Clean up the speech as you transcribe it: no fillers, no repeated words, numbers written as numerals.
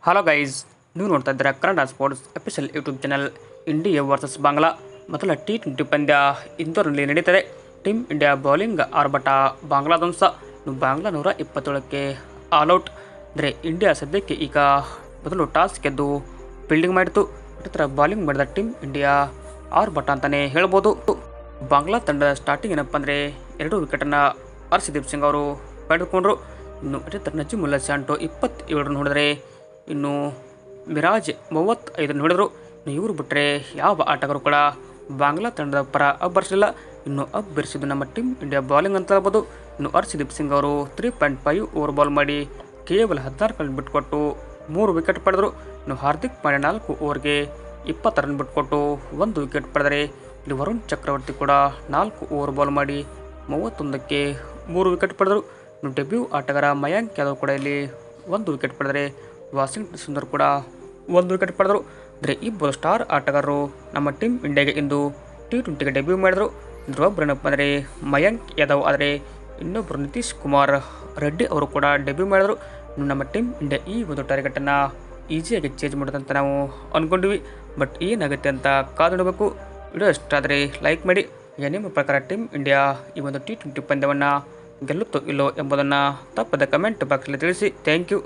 Hello guys, ನೀವು ನೋಡ್ತಾ ಇದ್ದೀರಾ Kannada sports official YouTube channel. India versus Bangla ಮೊದಲ T20 ಪಂದ್ಯ ಇಂದೋರ್ನಲ್ಲಿ ನಡೀತದೆ. ಟೀಮ್ ಇಂಡಿಯಾ ಬೌಲಿಂಗ್ ಆರ್ಭಟ, ಬಾಂಗ್ಲಾ ಧ್ವಂಸ. ಬಾಂಗ್ಲಾ 127ಕ್ಕೆ ಆಲ್ಔಟ್. ಅಂದರೆ ಇಂಡಿಯಾ ಸದ್ಯಕ್ಕೆ ಈಗ ಮೊದಲು ಟಾಸ್ ಗೆದ್ದು ಫೀಲ್ಡಿಂಗ್ ಮಾಡಿತು. ನಂತರ ಬೌಲಿಂಗ್ ಮಾಡಿದ ಟೀಮ್ ಇಂಡಿಯಾ ಆರ್ಭಟ ಅಂತಲೇ ಹೇಳ್ಬೋದು. ಬಾಂಗ್ಲಾ ತಂಡದ ಸ್ಟಾರ್ಟಿಂಗ್ ಏನಪ್ಪ ಅಂದರೆ 2 ವಿಕೆಟನ್ನು ಹರ್ಷದೀಪ್ ಸಿಂಗ್ ಅವರು ಪಡೆದುಕೊಂಡ್ರು. ಇನ್ನು ನಜೀಮುಲ್ಲಾ ಸ್ಯಾಂಟೋ 27 ರನ್ ಹೊಡೆದರೆ, ಇನ್ನು ಮಿರಾಜ್ 35 ರನ್ ಹೊಡೆದರು. ಇವರು ಬಿಟ್ಟರೆ ಯಾವ ಆಟಗಾರರು ಕೂಡ ಬಾಂಗ್ಲಾ ತಂಡದ ಪರ ಅಬ್ಬರಿಸಲಿಲ್ಲ. ಇನ್ನು ಅಬ್ಬರಿಸಿದ್ದು ನಮ್ಮ ಟೀಮ್ ಇಂಡಿಯಾ ಬೌಲಿಂಗ್ ಅಂತ ಹೇಳ್ಬೋದು. ಇನ್ನು ಹರ್ಷದೀಪ್ ಸಿಂಗ್ ಅವರು 3.5 ಓವರ್ ಬಾಲ್ ಮಾಡಿ ಕೇವಲ 14 ರನ್ ಬಿಟ್ಟುಕೊಟ್ಟು 3 ವಿಕೆಟ್ ಪಡೆದರು. ಇನ್ನು ಹಾರ್ದಿಕ್ ಪಾಂಡ್ಯ 4 ಓವರ್ಗೆ 20 ರನ್ ಬಿಟ್ಟುಕೊಟ್ಟು 1 ವಿಕೆಟ್ ಪಡೆದರೆ, ಇಲ್ಲಿ ವರುಣ್ ಚಕ್ರವರ್ತಿ ಕೂಡ 4 ಓವರ್ ಬಾಲ್ ಮಾಡಿ 31ಕ್ಕೆ 3 ವಿಕೆಟ್ ಪಡೆದರು. ಇನ್ನು ಡೆಬ್ಯೂ ಆಟಗಾರ ಮಯಾಂಕ್ ಯಾದವ್ ಕೂಡ ಇಲ್ಲಿ 1 ವಿಕೆಟ್ ಪಡೆದರೆ, ವಾಷಿಂಗ್ಟನ್ ಸುಂದರ್ ಕೂಡ 1 ವಿಕೆಟ್ ಪಡೆದರು. ಅಂದರೆ ಇಬ್ಬರು ಸ್ಟಾರ್ ಆಟಗಾರರು ನಮ್ಮ ಟೀಮ್ ಇಂಡಿಯಾಗೆ ಇಂದು T20ಗೆ ಡೆಬ್ಯೂ ಮಾಡಿದರು. ಒಬ್ಬರೇನಪ್ಪ ಅಂದರೆ ಮಯಾಂಕ್ ಯಾದವ್, ಆದರೆ ಇನ್ನೊಬ್ಬರು ನಿತೀಶ್ ಕುಮಾರ್ ರೆಡ್ಡಿ ಅವರು ಕೂಡ ಡೆಬ್ಯೂ ಮಾಡಿದರು. ಇನ್ನು ನಮ್ಮ ಟೀಮ್ ಇಂಡಿಯಾ ಈ ಒಂದು ಟಾರ್ಗೆಟನ್ನು ಈಸಿಯಾಗಿ ಚೇಂಜ್ ಮಾಡುತ್ತಂತ ನಾವು ಅಂದ್ಕೊಂಡಿವಿ. ಬಟ್ ಏನಾಗುತ್ತೆ ಅಂತ ಕಾದುನೋಡಬೇಕು. ವಿಡಿಯೋ ಇಷ್ಟ ಆದರೆ ಲೈಕ್ ಮಾಡಿ. ನಿಮ್ಮ ಪ್ರಕಾರ ಟೀಮ್ ಇಂಡಿಯಾ ಈ ಒಂದು T20 ಪಂದ್ಯವನ್ನು ಗೆಲ್ಲುತ್ತೋ ಇಲ್ಲೋ ಎಂಬುದನ್ನು ತಪ್ಪದ ಕಮೆಂಟ್ ಬಾಕ್ಸಲ್ಲಿ ತಿಳಿಸಿ. Thank you.